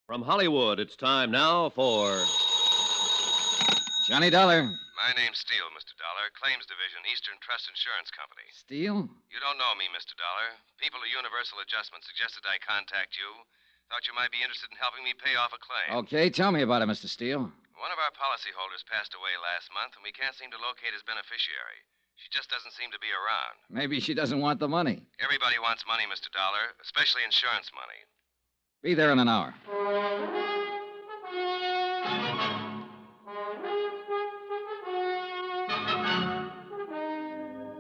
From Hollywood, it's time now for Johnny Dollar. My name's Steele, Mr. Dollar. Claims Division, Eastern Trust Insurance Company. Steele? You don't know me, Mr. Dollar. People at Universal Adjustment suggested I contact you. Thought you might be interested in helping me pay off a claim. Okay, tell me about it, Mr. Steele. One of our policyholders passed away last month, and we can't seem to locate his beneficiary. She just doesn't seem to be around. Maybe she doesn't want the money. Everybody wants money, Mr. Dollar, especially insurance money. Be there in an hour.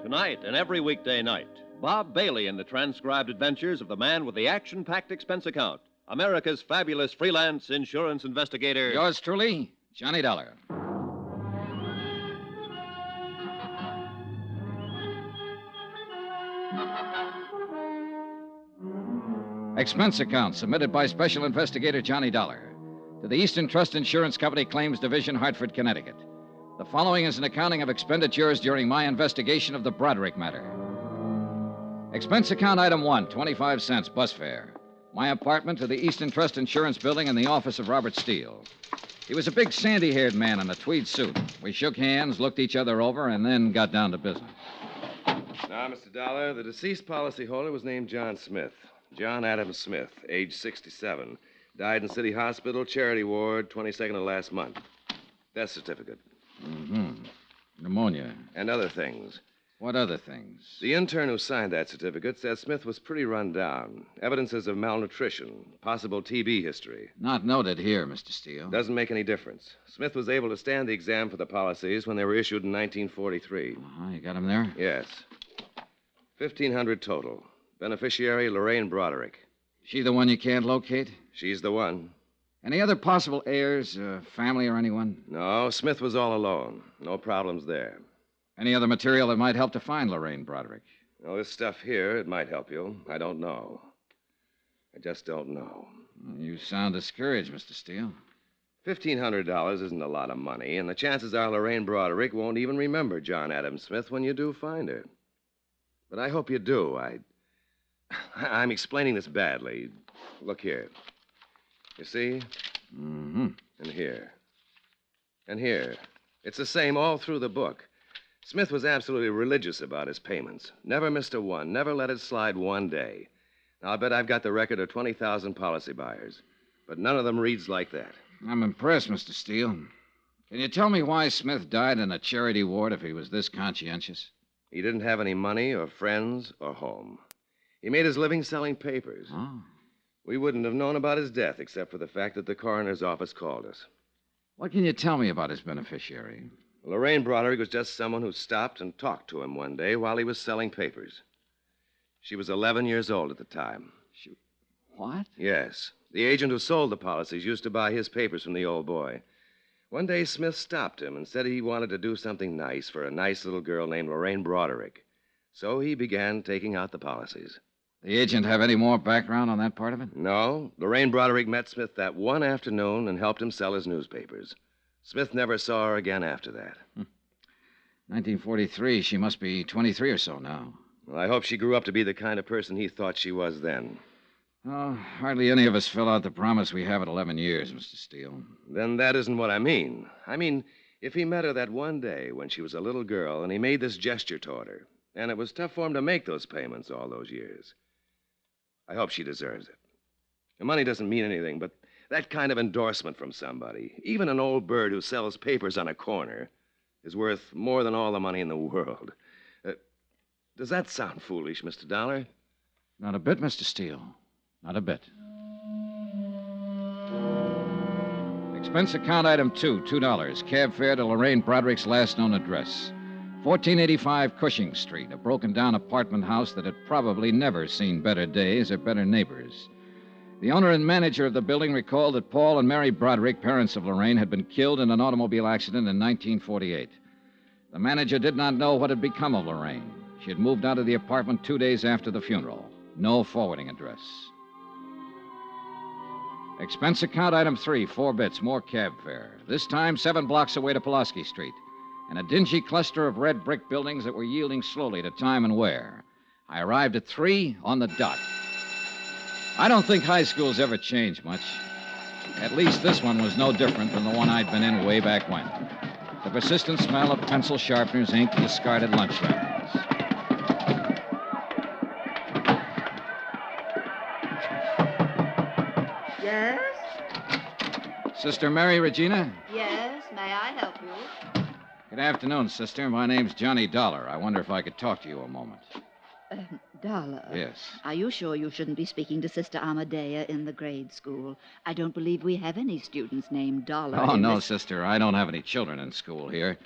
Tonight and every weekday night, Bob Bailey in the transcribed adventures of the man with the action-packed expense account, America's fabulous freelance insurance investigator. Yours truly, Johnny Dollar. Expense account submitted by Special Investigator Johnny Dollar to the Eastern Trust Insurance Company Claims Division, Hartford, Connecticut. The following is an accounting of expenditures during my investigation of the Broderick matter. Expense account item 1, 25 cents, bus fare. My apartment to the Eastern Trust Insurance Building in the office of Robert Steele. He was a big sandy-haired man in a tweed suit. We shook hands, looked each other over, and then got down to business. Now, Mr. Dollar, the deceased policyholder was named John Smith. John Adam Smith, age 67. Died in City Hospital, Charity Ward, 22nd of last month. Death certificate. Pneumonia. And other things. What other things? The intern who signed that certificate said Smith was pretty run down. Evidences of malnutrition, possible TB history. Not noted here, Mr. Steele. Doesn't make any difference. Smith was able to stand the exam for the policies when they were issued in 1943. You got him there? Yes. 1,500 total. Beneficiary, Lorraine Broderick. She the one you can't locate? She's the one. Any other possible heirs, family or anyone? No, Smith was all alone. No problems there. Any other material that might help to find Lorraine Broderick? Oh, this stuff here, it might help you. I don't know. I just don't know. You sound discouraged, Mr. Steele. $1,500 isn't a lot of money, and the chances are Lorraine Broderick won't even remember John Adam Smith when you do find her. But I hope you do. I'm explaining this badly. Look here. You see? Mm-hmm. And here. And here. It's the same all through the book. Smith was absolutely religious about his payments. Never missed a one. Never let it slide one day. Now, I bet I've got the record of 20,000 policy buyers. But none of them reads like that. I'm impressed, Mr. Steele. Can you tell me why Smith died in a charity ward if he was this conscientious? He didn't have any money or friends or home. He made his living selling papers. Oh. We wouldn't have known about his death except for the fact that the coroner's office called us. What can you tell me about his beneficiary? Lorraine Broderick was just someone who stopped and talked to him one day while he was selling papers. She was 11 years old at the time. What? Yes. The agent who sold the policies used to buy his papers from the old boy. One day, Smith stopped him and said he wanted to do something nice for a nice little girl named Lorraine Broderick. So he began taking out the policies. The agent have any more background on that part of it? No. Lorraine Broderick met Smith that one afternoon and helped him sell his newspapers. Smith never saw her again after that. 1943. She must be 23 or so now. Well, I hope she grew up to be the kind of person he thought she was then. Oh, hardly any of us fill out the promise we have at 11 years, Mr. Steele. Then that isn't what I mean. I mean, if he met her that one day when she was a little girl and he made this gesture toward her, and it was tough for him to make those payments all those years, I hope she deserves it. The money doesn't mean anything, but that kind of endorsement from somebody, even an old bird who sells papers on a corner, is worth more than all the money in the world. Does that sound foolish, Mr. Dollar? Not a bit, Mr. Steele. Not a bit. Expense account item 2, $2. Cab fare to Lorraine Broderick's last known address. 1485 Cushing Street, a broken-down apartment house that had probably never seen better days or better neighbors. The owner and manager of the building recalled that Paul and Mary Broderick, parents of Lorraine, had been killed in an automobile accident in 1948. The manager did not know what had become of Lorraine. She had moved out of the apartment 2 days after the funeral. No forwarding address. Expense account item 3, 4 bits, more cab fare. This time 7 blocks away to Pulaski Street, and a dingy cluster of red brick buildings that were yielding slowly to time and wear. I arrived at 3 on the dot. I don't think high schools ever change much. At least this one was no different than the one I'd been in way back when. The persistent smell of pencil sharpeners, ink, and discarded lunch wrappings. Yes? Sister Mary Regina? Yes, may I help you? Good afternoon, sister. My name's Johnny Dollar. I wonder if I could talk to you a moment. Dollar. Yes. Are you sure you shouldn't be speaking to Sister Amadea in the grade school? I don't believe we have any students named Dollar. Oh, no, sister. I don't have any children in school here.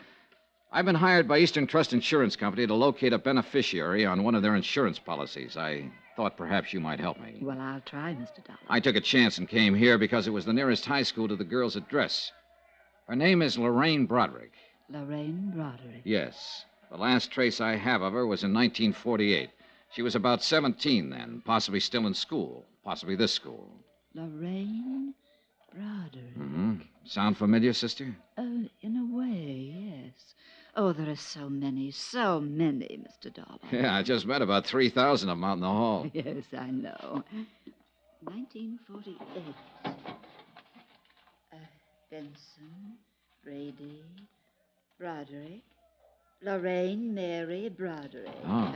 I've been hired by Eastern Trust Insurance Company to locate a beneficiary on one of their insurance policies. I thought perhaps you might help me. Well, I'll try, Mr. Dollar. I took a chance and came here because it was the nearest high school to the girl's address. Her name is Lorraine Broderick. Lorraine Broderick. Yes. The last trace I have of her was in 1948. She was about 17 then, possibly still in school, possibly this school. Lorraine Broderick. Mm-hmm. Sound familiar, sister? In a way, yes. Oh, there are so many, Mr. Dollar. Yeah, I just met about 3,000 of them out in the hall. Yes, I know. 1948. Benson, Brady, Broderick, Lorraine Mary Broderick. Oh.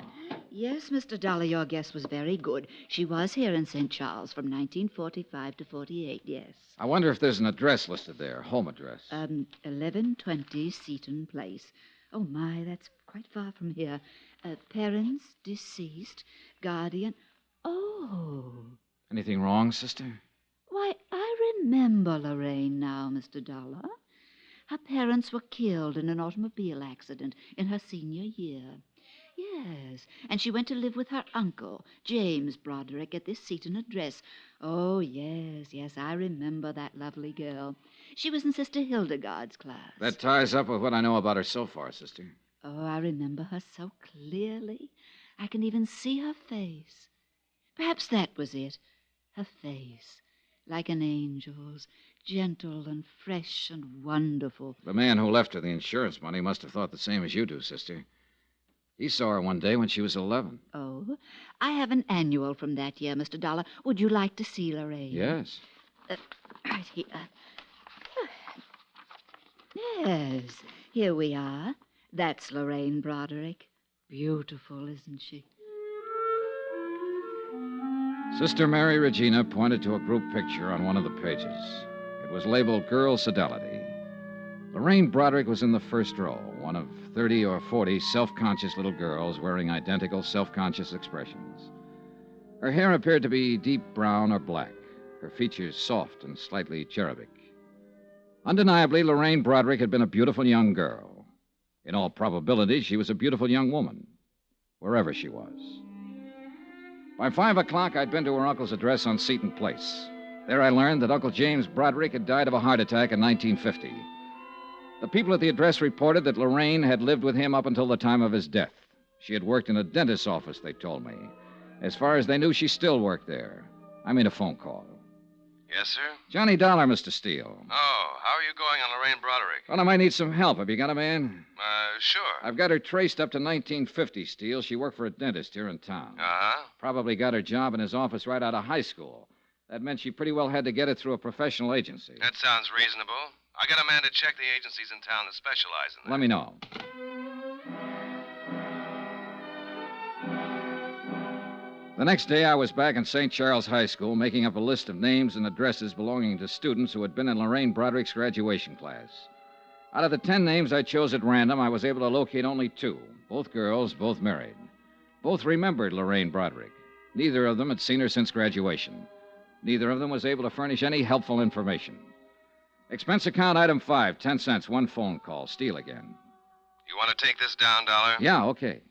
Yes, Mr. Dollar, your guess was very good. She was here in St. Charles from 1945 to 48, yes. I wonder if there's an address listed there, home address. 1120 Seaton Place. Oh, my, that's quite far from here. Parents deceased, guardian. Oh. Anything wrong, sister? Why, I remember Lorraine now, Mr. Dollar. Her parents were killed in an automobile accident in her senior year. Yes, and she went to live with her uncle, James Broderick, at this Seaton address. Oh, yes, I remember that lovely girl. She was in Sister Hildegard's class. That ties up with what I know about her so far, sister. Oh, I remember her so clearly. I can even see her face. Perhaps that was it. Her face, like an angel's, gentle and fresh and wonderful. The man who left her the insurance money must have thought the same as you do, sister. He saw her one day when she was 11. Oh, I have an annual from that year, Mr. Dollar. Would you like to see Lorraine? Yes. Right here. Yes, here we are. That's Lorraine Broderick. Beautiful, isn't she? Sister Mary Regina pointed to a group picture on one of the pages. It was labeled Girl Fidelity. Lorraine Broderick was in the first row, one of 30 or 40 self-conscious little girls wearing identical self-conscious expressions. Her hair appeared to be deep brown or black, her features soft and slightly cherubic. Undeniably, Lorraine Broderick had been a beautiful young girl. In all probability, she was a beautiful young woman, wherever she was. By 5 o'clock, I'd been to her uncle's address on Seaton Place. There I learned that Uncle James Broderick had died of a heart attack in 1950. The people at the address reported that Lorraine had lived with him up until the time of his death. She had worked in a dentist's office, they told me. As far as they knew, she still worked there. I made a phone call. Yes, sir? Johnny Dollar, Mr. Steele. Oh, how are you going on Lorraine Broderick? Well, I might need some help. Have you got a man? Sure. I've got her traced up to 1950, Steele. She worked for a dentist here in town. Uh-huh. Probably got her job in his office right out of high school. That meant she pretty well had to get it through a professional agency. That sounds reasonable. I got a man to check the agencies in town that specialize in that. Let me know. The next day, I was back in St. Charles High School making up a list of names and addresses belonging to students who had been in Lorraine Broderick's graduation class. Out of the 10 names I chose at random, I was able to locate only 2. Both girls, both married. Both remembered Lorraine Broderick. Neither of them had seen her since graduation. Neither of them was able to furnish any helpful information. Expense account item 5, 10 cents, one phone call. Steele again. You want to take this down, Dollar? Yeah, okay.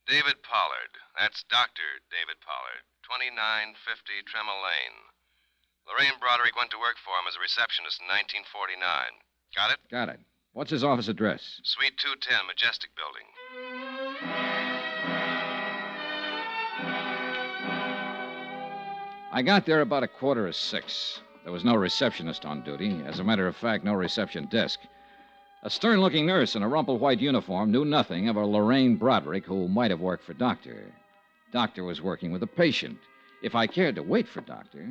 David Pollard. That's Dr. David Pollard, 2950 Tremel Lane. Lorraine Broderick went to work for him as a receptionist in 1949. Got it? Got it. What's his office address? Suite 210, Majestic Building. I got there about 5:45. There was no receptionist on duty. As a matter of fact, no reception desk. A stern-looking nurse in a rumpled white uniform knew nothing of a Lorraine Broderick who might have worked for Doctor. Doctor was working with a patient. If I cared to wait for Doctor...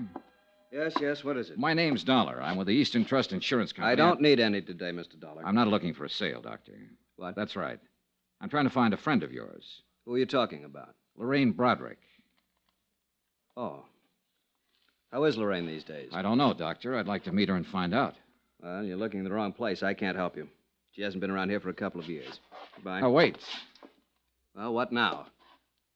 Yes, what is it? My name's Dollar. I'm with the Eastern Trust Insurance Company. I don't need any today, Mr. Dollar. I'm not looking for a sale, Doctor. What? That's right. I'm trying to find a friend of yours. Who are you talking about? Lorraine Broderick. Oh. How is Lorraine these days? I don't know, Doctor. I'd like to meet her and find out. Well, you're looking in the wrong place. I can't help you. She hasn't been around here for a couple of years. Goodbye. Oh, wait. Well, what now?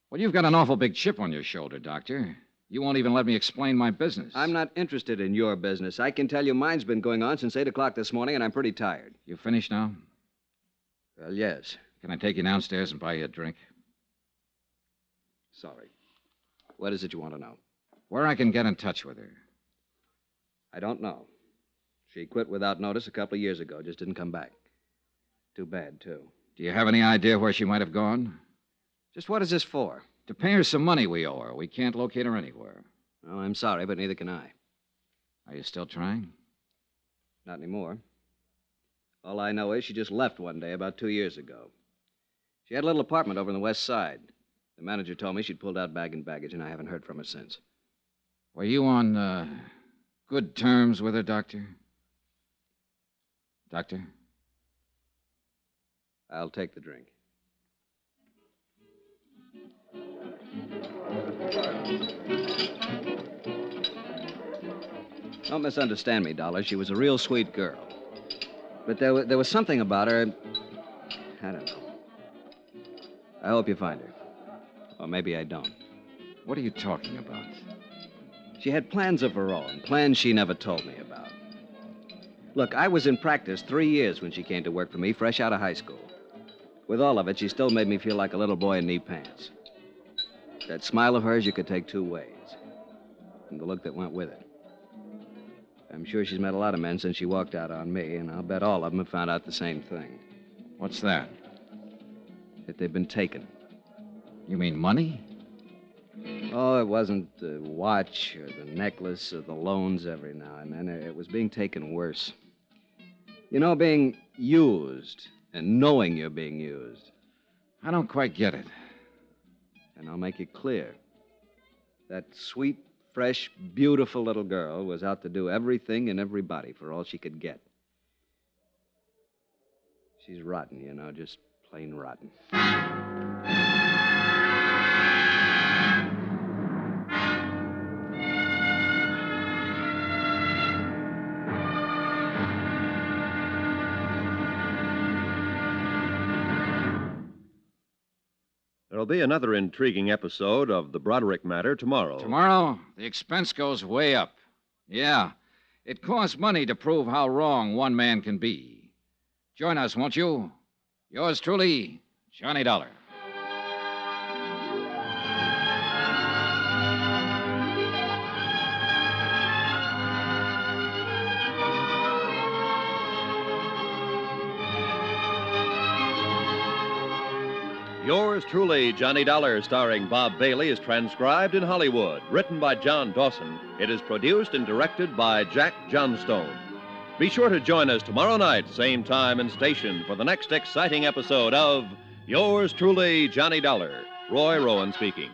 Well, you've got an awful big chip on your shoulder, Doctor. You won't even let me explain my business. I'm not interested in your business. I can tell you mine's been going on since 8 o'clock this morning, and I'm pretty tired. You finished now? Well, yes. Can I take you downstairs and buy you a drink? Sorry. What is it you want to know? Where I can get in touch with her. I don't know. She quit without notice a couple of years ago. Just didn't come back. Too bad, too. Do you have any idea where she might have gone? Just what is this for? To pay her some money we owe her. We can't locate her anywhere. Well, I'm sorry, but neither can I. Are you still trying? Not anymore. All I know is she just left one day about 2 years ago. She had a little apartment over on the west side. The manager told me she'd pulled out bag and baggage, and I haven't heard from her since. Were you on good terms with her, Doctor? Doctor? I'll take the drink. Don't misunderstand me, Dollar. She was a real sweet girl. But there was something about her. I don't know. I hope you find her. Or maybe I don't. What are you talking about? She had plans of her own, plans she never told me about. Look, I was in practice 3 years when she came to work for me, fresh out of high school. With all of it, she still made me feel like a little boy in knee pants. That smile of hers you could take two ways. And the look that went with it. I'm sure she's met a lot of men since she walked out on me, and I'll bet all of them have found out the same thing. What's that? That they've been taken. You mean money? Oh, it wasn't the watch or the necklace or the loans every now and then. It was being taken worse. You know, being used and knowing you're being used. I don't quite get it. And I'll make it clear. That sweet, fresh, beautiful little girl was out to do everything and everybody for all she could get. She's rotten, you know, just plain rotten. There'll be another intriguing episode of the Broderick matter tomorrow. Tomorrow, the expense goes way up. Yeah, it costs money to prove how wrong one man can be. Join us, won't you? Yours truly, Johnny Dollar. Yours truly, Johnny Dollar, starring Bob Bailey, is transcribed in Hollywood. Written by John Dawson. It is produced and directed by Jack Johnstone. Be sure to join us tomorrow night, same time and station, for the next exciting episode of Yours truly, Johnny Dollar. Roy Rowan speaking.